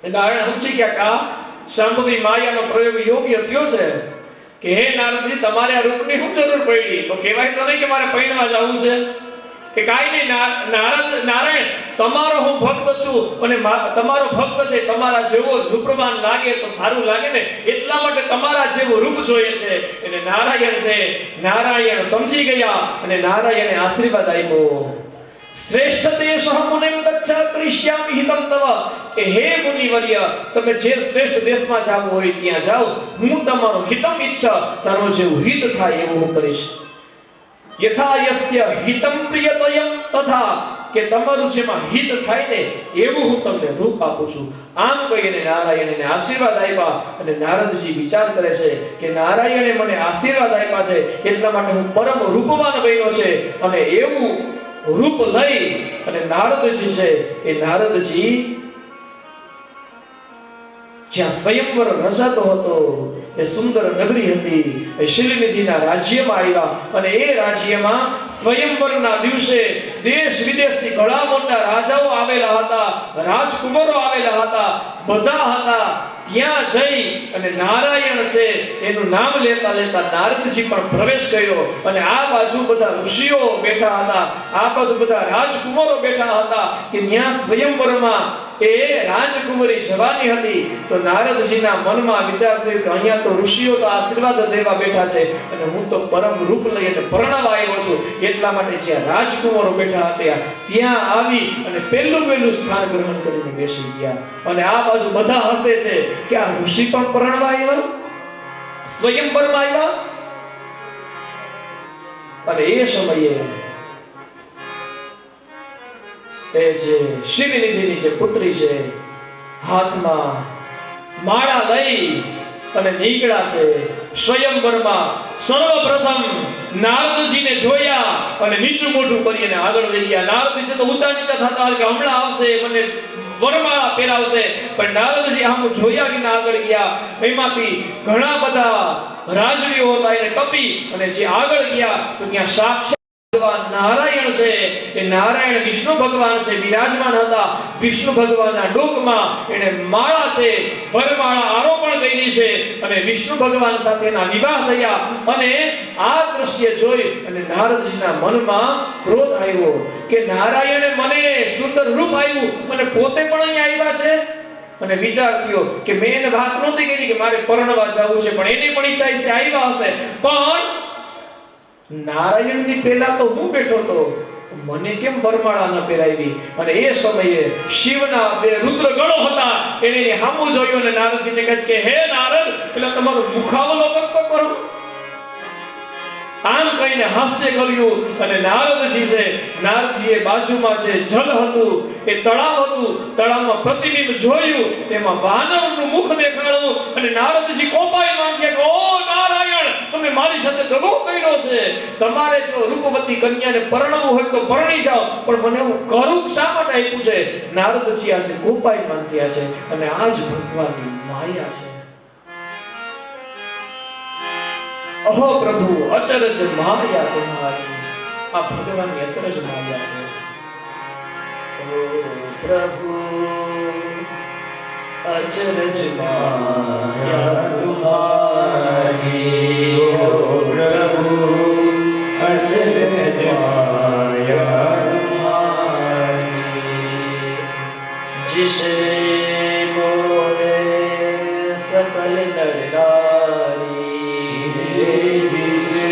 નારાયણ સમજી ગયા કે આ શાંભવી માયાનો પ્રયોગ યોગ્ય થયો છે. કે હે નારદજી, તમારે આ રૂપની શું જરૂર પડી? તો કહેવાય તો નહીં કે મારે પૈણવા જવું છે કે કાંઈ નહીં. નારાયણ, તમારો હું ભક્ત છું અને તમારો ભક્ત છે, તમારા જેવો રૂપવાન લાગે તો સારું લાગે ને, એટલા માટે તમારા જેવું રૂપ જોઈએ છે. એટલે નારાયણ છે, નારાયણ સમજી ગયા અને નારાયણે આશીર્વાદ આપ્યો. શ્રેષ્ઠ દેશ મુનિમ ગચ્છ કરિષ્યામિ હિતમ તવ, કે હે મુનિવર્ય, તમે જે શ્રેષ્ઠ દેશમાં જાવું હોય ત્યાં જાઓ, હું તમારો હિતમ ઈચ્છા, તારો જેવું હિત થાય એવું હું કરીશ. યથા યસ્ય હિતમ પ્રિયતયમ તથા, કે તમારું જેમાં હિત થાય ને એવું હું તમને રૂપ આપું છું. આમ કહીને નારાયણને આશીર્વાદ આપ્યા. અને નારદજી વિચાર કરે છે કે નારાયણે મને આશીર્વાદ આપ્યા છે એટલા માટે હું પરમ રૂપવાન બન્યો છે. અને એવું રૂપ લઈ અને નારદજી છે એ નારદજી જ્યાં સ્વયંવર રચાતો હતો એ સુંદર નગરી હતી, એ શિલનિધિના રાજ્યમાં આવ્યા. અને એ રાજ્યમાં સ્વયંવરના દિવસે દેશ વિદેશથી ઘણા મોટા રાજાઓ આવેલા હતા, રાજકુમારો આવેલા હતા, બધા હતા. ત્યાં જઈ અને નારાયણ છે એનું નામ લેતા લેતા નારદજી પણ પ્રવેશ કર્યો અને આ બાજુ બધા ઋષિઓ બેઠા હતા, આ બાજુ બધા રાજકુમારો બેઠા હતા કે ત્યાં સ્વયંવરમાં એ રાજકુમારી જવાની હતી. તો નારદજીના મનમાં વિચાર થયો કે અહીંયા તો ઋષિઓ તો આશીર્વાદ દેવા બેઠા છે અને હું તો પરમ રૂપ લઈ અને પરણવા આવ્યો છું, એટલા માટે જ્યાં રાજકુમારો બેઠા હતા ત્યાં આવી અને પહેલું સ્થાન ગ્રહણ કરીને બેસી ગયા. અને આ બાજુ બધા હસે છે કે આ ઋષિ પણ પરણવા આવ્યા, સ્વયંવરમાં આવ્યા. અને એ સમયે એ જે શિવનિધિની જે પુત્રી છે હાથમાં માળા લઈ અને નીકળ્યા છે સ્વયંવરમાં. સર્વપ્રથમ નારદજીને જોયા અને નીચું મોઢું કરીને આગળ વધી ગયા. નારદજી તો ઊંચા નીચા થતા કે હમણાં આવશે મને વરમાળા પહેરાવશે, પણ નારદજી આમ જોયા વિના આગળ ગયા. એમાંથી ઘણા બધા રાજવીઓ હતા એને ટપી અને જે આગળ ગયા તો ત્યાં સાક્ષાત ભગવાન નારાયણ છે. એ નારાયણ વિષ્ણુ ભગવાન છે, બિરાજમાન હતા. વિષ્ણુ ભગવાનના ડોકમાં એને માળા છે, વરમાળા આરોપણ કરી છે અને વિષ્ણુ ભગવાન સાથેના વિવાહ થયા. અને આ દ્રશ્ય જોઈ અને નારદજીના મનમાં ક્રોધ આવ્યો કે નારાયણે મને સુંદર રૂપ આપ્યું અને પોતે પણ અહીં આવ્યા છે. અને વિચાર થયો કે મેં એને વાત નહોતી કરી કે મારે પરણવા જવું છે, પણ એની પણ ઈચ્છા છે આવ્યા હશે. પણ નારાયણની પહેલા તો હું બેઠો તો મને કેમ વરમાળા ન પહેરાવી? અને એ સમયે શિવના બે રુદ્ર ગણો હતા, એને સામું જોયું અને નારદજીને કહે કે હે નારદ, પેલા તમારો મુખાવલોકન તો કરો. આમ કહીને હાસ્ય કર્યું અને નારદજી છે, નારદજીએ બાજુમાં જે જલ હતું એ તળાવ હતું, તળાવમાં પ્રતિબિંબ જોયું, તેમાં વાનરનું મુખ દેખાણું અને નારદજી કોપાઈ માંગ્યા કે ઓ નારાયણ, તમે મારી સાથે દગો કર્યો છે. તમારે જો રૂપવતી કન્યાને પરણવું હોય તો પરણી જાઓ, પણ મને હું કરું શા માટે આપ્યું છે? નારદજી આજે કોપાઈ માંગ્યા છે અને આજ ભગવાનની માયા છે. અહો પ્રભુ અચરજ માયા તમારી, આ ભગવાનની અચરજ માયા છે. ઓ પ્રભુ અચરજ માયા તમારી, ઓ પ્રભુ અચરજ માયા તમારી. जिसे मोहे सकल नर नारी, जिसे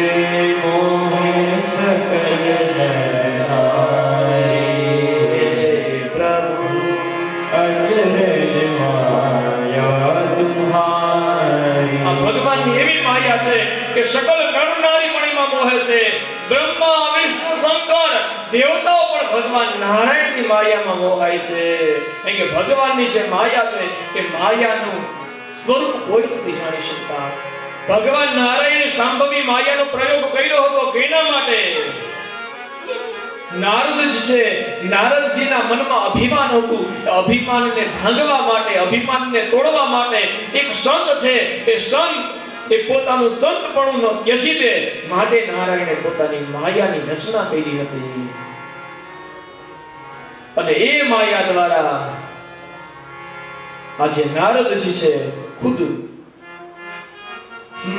मोहे सकल नर नारी, प्रभु अचरज माया तुम्हारी. આ ભગવાનની એવી માયા છે કે સકલ નર નારી પણ એમાં મોહે છે. બ્રહ્મા વિષ્ણુ શંકર દેવતાઓ પણ ભગવાન નારાયણની માયામાં મોહાય છે. કે ભગવાનની જે માયા છે એ માયાનું સ્વરૂપ કોઈ નથી જાણી શકતા. ભગવાન નારાયણે શાંભવી માયાનો પ્રયોગ કર્યો હતો કેના માટે? નારદજી છે, નારદજીના મનમાં અભિમાન હતું. અભિમાનને ભાંગવા માટે, અભિમાનને તોડવા માટે એક સંત છે, એ સંત એ પોતાનું સંતપણું ન ત્યજી દે માટે નારાયણે પોતાની માયાની રચના કરી હતી. અને એ માયા દ્વારા આજે નારદજી છે ખુદ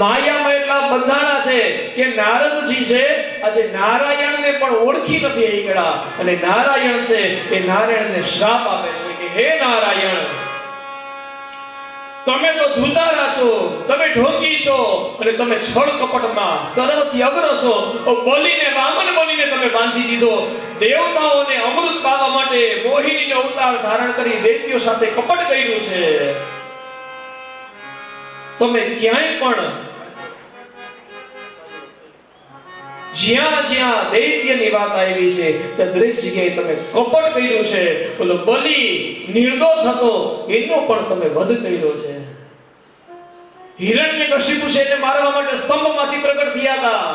માયામાં એટલા બંધાણા છે કે નારદજી છે આજે નારાયણને પણ ઓળખી નથી શકતા. અને નારાયણ છે એ નારાયણને શ્રાપ આપે છે કે હે નારાયણ, તમે તો ધૂતારા છો, તમે ઢોંગી છો અને તમે છળ કપટમાં સરળથી અગ્ર છો. બલીને વામન બનીને તમે બાંધી દીધો. દેવતાઓને અમૃત પાવા માટે મોહિનીનો અવતાર ધારણ કરી દૈત્યો સાથે કપટ કર્યું છે. તમે ક્યાંય પણ જ્યાં જ્યાં દૈત્યની વાત આવી છે તે દરેક જગ્યાએ તમે કપટ કર્યું છે. બોલો બલી નિર્દોષ હતો, એનો પણ તમે વધ કર્યો છે. હિરણ્યકશિપુ છે એને મારવા માટે સ્તંભમાંથી પ્રગટ થયા હતા.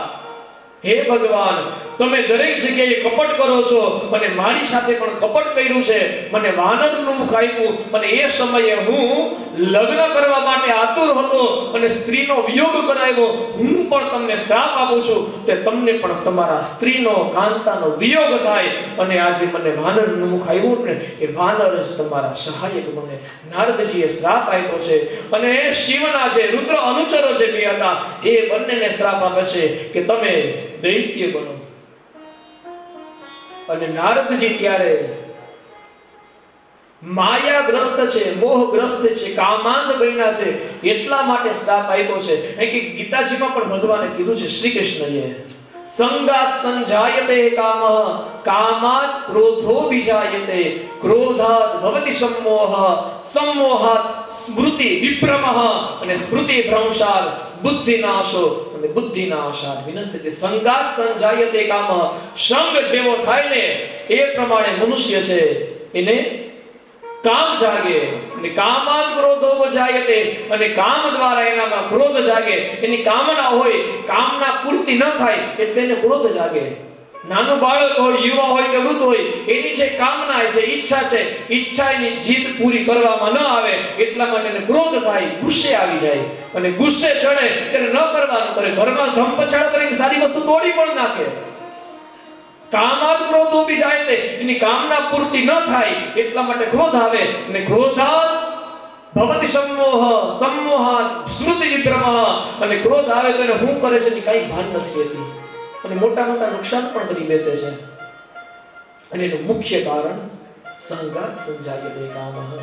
હે ભગવાન, તમે દરેક જગ્યાએ કપટ કરો છો અને મારી સાથે પણ કપટ કર્યું છે. મને વાનરનું મુખ આપ્યું અને એ સમયે હું લગ્ન કરવા માટે આતુર હતો અને સ્ત્રીનો વિયોગ કરાવ્યો. હું પણ તમને શ્રાપ આપું છું કે તમને પણ તમારા સ્ત્રીનો કાંતાનો વિયોગ થાય. અને આજે મને વાનરનું મુખ આવ્યું ને, એ વાનર જ તમારા સહાયક બને. નારદજીએ શ્રાપ આપ્યો છે અને શિવના જે રુદ્ર અનુચરો જે બે હતા એ બંનેને શ્રાપ આપે છે કે તમે દૈત્ય બનો. અને નારદજી ત્યારે માયાગ્રસ્ત છે, મોહગ્રસ્ત છે, કામાંધ બન્યા છે, એટલા માટે શ્રાપ આપ્યો છે. કે ગીતાજીમાં પણ ભગવાને કીધું છે, શ્રી કૃષ્ણએ, સંગાત સંજાયતે કામઃ, કામાત ક્રોધો વિજાયતે, ક્રોધાત ભવતિ सम्मोह, सम्मोहाત સ્મૃતિ વિભ્રમઃ, અને સ્મૃતિ ભ્રંશાત બુદ્ધિનાશો, અને બુદ્ધિનાશાત વિનશ્યતે. સંગાત સંજાયતે કામઃ, સંગ જેવો થાય ને એ પ્રમાણે મનુષ્ય છે એને કામ જાગે. અને કામાત ક્રોધો વજાયતે, અને કામ દ્વારા એનામાં ક્રોધ જાગે. એની કામના હોય, કામના પૂર્તિ ન થાય એટલે એને ક્રોધ જાગે. નાનું બાળક હોય, યુવા હોય કે વૃદ્ધ હોય, એની જે કામના છે, ઈચ્છા છે, ઈચ્છા એની જીદ પૂરી કરવામાં ન આવે એટલા માટે એને ક્રોધ થાય, ગુસ્સે આવી જાય. અને ગુસ્સે ચડે ત્યારે ન કરવાનું કરે, ઘરમાં ધમપછાડ કરીને સારી વસ્તુ તોડી પણ નાખે. કામાત ક્રોધો વિજાયતે, એની કામના પૂર્તિ ન થાય એટલા માટે ક્રોધ આવે. અને ક્રોધાત ભવતિ सम्मोह, सम्मोहात સ્મૃતિ વિભ્રમઃ, અને ક્રોધ આવે તો એને શું કરે છે એની કઈ ભાન નથી રહેતી અને મોટા મોટા નુકસાન પણ કરી બેસે છે. અને એનું મુખ્ય કારણ સંગાત સંજાયતે કામઃ,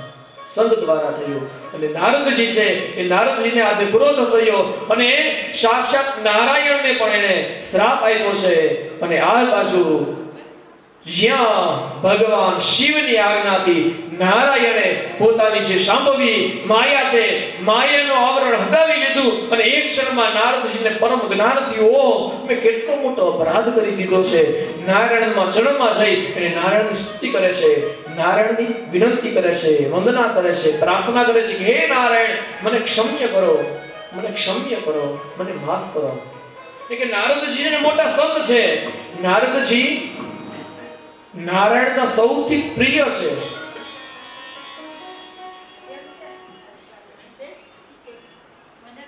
સંગ દ્વારા થયો. અને નારદજી છે, એ નારદજીને આજે ક્રોધ થયો અને સાક્ષાત નારાયણને પણ એને શ્રાપ આપ્યો છે. અને આ બાજુ જ્યાં ભગવાન શિવની આજ્ઞાથી નારાયણે પોતાની જે શાંભવી માયા છે, માયાનો આવરણ હટાવી લીધું અને એક ક્ષણમાં નારદજીને પરમ જ્ઞાન થયું, ઓહ, મેં કેટલો મોટો અપરાધ કરી દીધો છે. નારાયણમાં ચરણમાં જઈ અને નારાયણની સ્તુતિ કરે છે, નારાયણની વિનંતી કરે છે, વંદના કરે છે, પ્રાર્થના કરે છે કે હે નારાયણ, મને ક્ષમ્ય કરો, મને ક્ષમ્ય કરો, મને માફ કરો. કે નારદજી મોટા સંત છે. નારદજી નારાયણના સૌથી પ્રિય છે.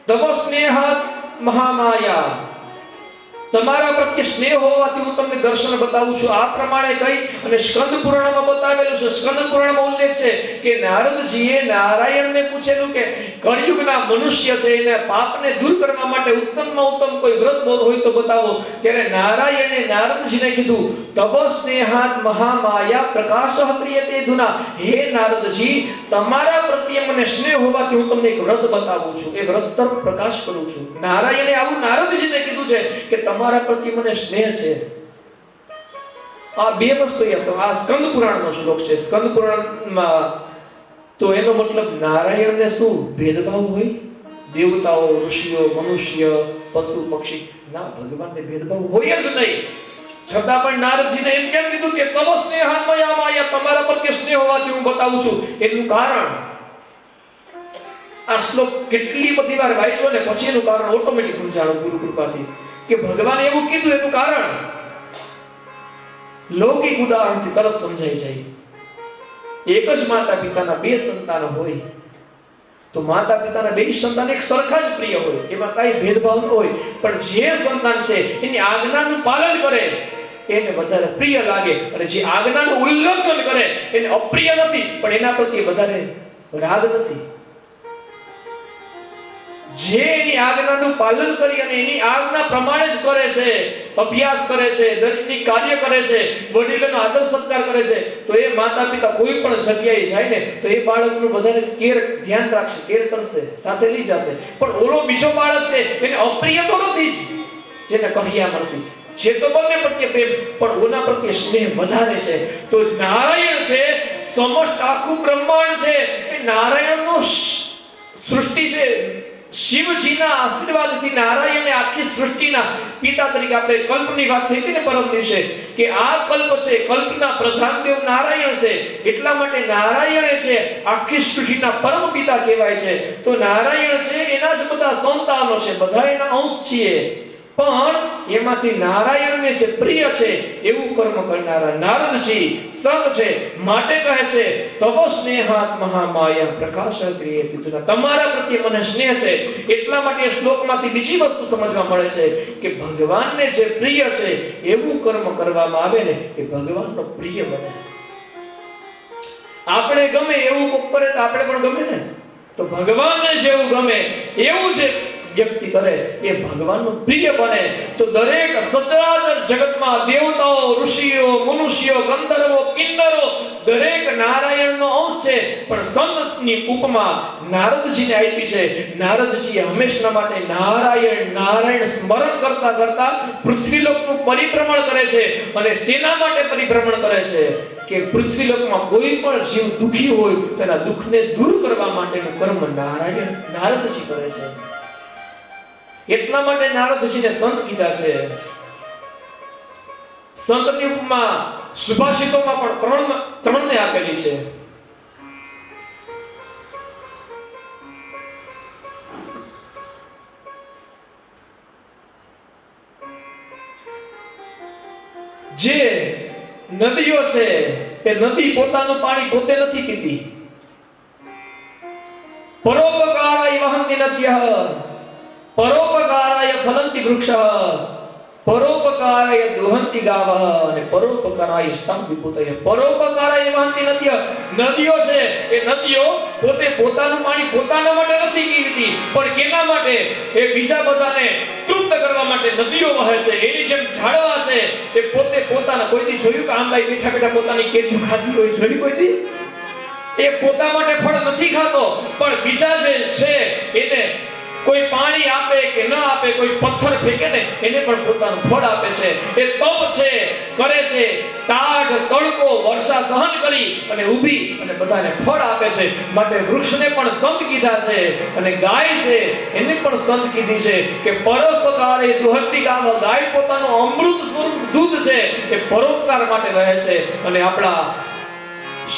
તવ સ્નેહાત મહામાયા, તમારા પ્રત્યે સ્નેહ હોવાથી હું તમને દર્શન બતાવું છું. આ પ્રમાણે કહી અને સ્કંદ પુરાણમાં બતાવેલું છે. સ્કંદ પુરાણમાં ઉલ્લેખ છે કે નારદજીએ નારાયણને પૂછેલું કે કળિયુગના મનુષ્ય છે, એને પાપને દૂર કરવા માટે ઉત્તમમાં ઉત્તમ કોઈ વ્રત હોય તો બતાવો. ત્યારે નારાયણે નારદજીને કીધું, તવ સ્નેહાત મહામાયા પ્રકાશઃ ક્રિયતે ધુના. હે નારદજી, તમારા પ્રત્યે મને સ્નેહ હોવાથી હું તમને એક વ્રત બતાવું છું, એ વ્રત તરફ પ્રકાશ કરું છું. નારાયણે આવું નારદજીને કીધું છે કે તમારા પ્રત્યે મને સ્નેહ છે. આ બે વસ્તુ આ સ્કંદ પુરાણનો શ્લોક છે. સ્કંદ પુરાણમાં તો એનો મતલબ નારાયણને શું ભેદભાવ હોય? દેવતાઓ, ઋષિઓ, મનુષ્ય, પશુ, પક્ષી? ના, ભગવાનને ભેદભાવ હોય જ નહીં. છતાં પણ નારદજીને એમ કેમ કીધું કે તવ સ્નેહાત મયા માયા, તમારા પ્રત્યે સ્નેહ હોવાથી હું બતાવું છું? એનું કારણ આ શ્લોક કેટલી બધી વાર વાંચ્યો ને પછી એનું કારણ ઓટોમેટિક સમજાણું ગુરુ કૃપાથી કે ભગવાને એવું કીધું. એનું કારણ લૌકિક ઉદાહરણથી તરત સમજાઈ જાય. એક જ માતા પિતાના બે સંતાન હોય તો માતા પિતાના બે સંતાન એક સરખા જ પ્રિય હોય, એમાં કઈ ભેદભાવ ન હોય. પણ જે સંતાન છે એની આજ્ઞાનું પાલન કરે એને વધારે પ્રિય લાગે, અને જે આજ્ઞાનું ઉલ્લંઘન કરે એને અપ્રિય નથી પણ એના પ્રત્યે વધારે રાગ નથી. જે એની આજ્ઞાનું પાલન કરી અને એની આજ્ઞા પ્રમાણે જ કરે છે, અભ્યાસ કરે છે, દરેકની કાર્ય કરે છે, વડીલોનો આદર સત્કાર કરે છે, તો એ માતા પિતા કોઈ પણ જગ્યાએ જાય ને તો એ બાળકનું વધારે ધ્યાન રાખશે, કેર કરશે, સાથે લઈ જશે. પણ ઓલો બીજો બાળક છે એને અપ્રિય તો નથી જ, જેને કહ્યા નથી, જે તો બંને પ્રત્યે પ્રેમ પણ ઓના પ્રત્યે સ્નેહ વધારે છે. તો નારાયણ છે, સમસ્ત આખું બ્રહ્માંડ છે એ નારાયણનો સૃષ્ટિ છે. શિવજીના આશીર્વાદથી નારાયણે આખી સૃષ્ટિના પિતા તરીકે, આપણે કલ્પની વાત થઈ હતી ને પરમ દિવસે કે આ કલ્પ છે, કલ્પના પ્રધાન દેવ નારાયણ છે, એટલા માટે નારાયણ છે આખી સૃષ્ટિના પરમ પિતા કહેવાય છે. તો નારાયણ છે, એના જ બધા સંતાનો છે, બધા એના અંશ છીએ. પણ એમાંથી નારાયણને જે પ્રિય છે એવું કર્મ કરનારા નારદજી સંત છે માટે કહે છે તવ સ્નેહાત મહામાયા પ્રકાશ ક્રિયેતિ તુના, તમારા પ્રત્યે મને સ્નેહ છે એટલા માટે શ્લોકમાંથી બીજી વસ્તુ સમજવા મળે છે કે ભગવાનને જે પ્રિય છે એવું કર્મ કરવામાં આવે ને એ ભગવાનનો પ્રિય બને. આપણે ગમે એવું કોક કરે તો આપણે પણ ગમે ને, તો ભગવાનને જેવું ગમે એવું જે વ્યક્તિ કરે એ ભગવાનનો પ્રિય બને. તો દરેક સચરાચર જગતમાં દેવતાઓ, ઋષિઓ, મનુષ્યો, ગંધર્વો, કિન્નરો દરેક નારાયણનો અંશ છે, પણ સંતની ઉપમા નારદજીને આપી છે. નારદજી હંમેશા માટે નારાયણ નારાયણ સ્મરણ કરતા કરતા પૃથ્વીલોકનું પરિભ્રમણ કરે છે. અને શેના માટે પરિભ્રમણ કરે છે કે પૃથ્વીલોકમાં કોઈ પણ જીવ દુખી હોય તેના દુઃખને દૂર કરવા માટેનું કર્મ નારદજી કરે છે. એટલા માટે નારદજીને સંત કીધા છે. સંતની ઉપમા સુભાષિતોમાં પણ ત્રણને આપેલી છે. જે નદીઓ છે એ નદી પોતાનું પાણી પોતે નથી પીતી. પરોપકારાય વહંતિ નદ્યઃ, પરોપકારાય ફલંતિ વૃક્ષઃ, પરોપકારાય દુહંતિ ગાવઃ અને પરોપકારાય સ્તમ વિપુતય. પરોપકારાય વહંતિ નદ્યઃ, નદીઓ છે એ નદીઓ પોતે પોતાનું પાણી પોતાના માટે નથી પીતી, પણ કેના માટે? એ બીજા બધાને તૃપ્ત કરવા માટે નદીઓ વહે છે. એની જેમ ઝાડવા છે એ પોતે પોતાના, કોઈથી જોયું કે આંબાઈ બેઠા બેઠા પોતાની કેરીઓ ખાધી હોય? જોયું કોઈથી? એ પોતા માટે ફળ નથી ખાતો, પણ બીજા જે છે એને કોઈ પાણી આપે કે ન આપે, કોઈ પથ્થર ફેંકે ને એને પણ પોતાનું ફળ આપે છે. એ તપ છે, કરે છે, ટાઢ તડકો વર્ષા સહન કરી અને ઊભી અને બધાને ફળ આપે છે. માટે વૃક્ષને પણ સંત કીધા છે અને ગાય છે એને પણ સંત કીધી છે કે પરોપકારે દુહંતિ ગાવ. ગાય પોતાનું અમૃત સ્વરૂપ દૂધ છે એ પરોપકાર માટે રહે છે. અને આપણા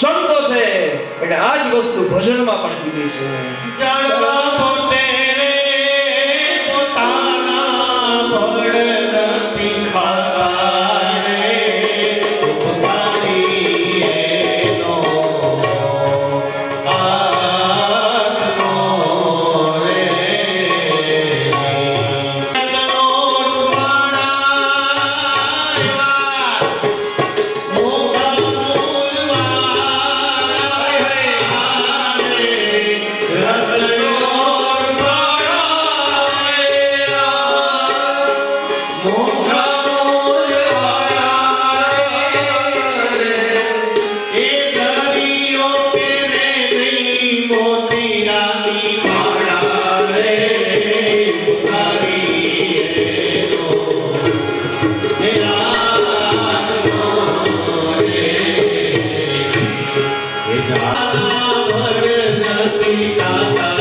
સંતો છે એટલે આ જ વસ્તુ ભજનમાં પણ કીધી છે. જાણવા પોતે રે પોતાના ફળ નથી ખાતા રે, ઉપકારી એનો આત્મો રે. જગતનો રૂવાણા મોટા ભર નથી ખાતા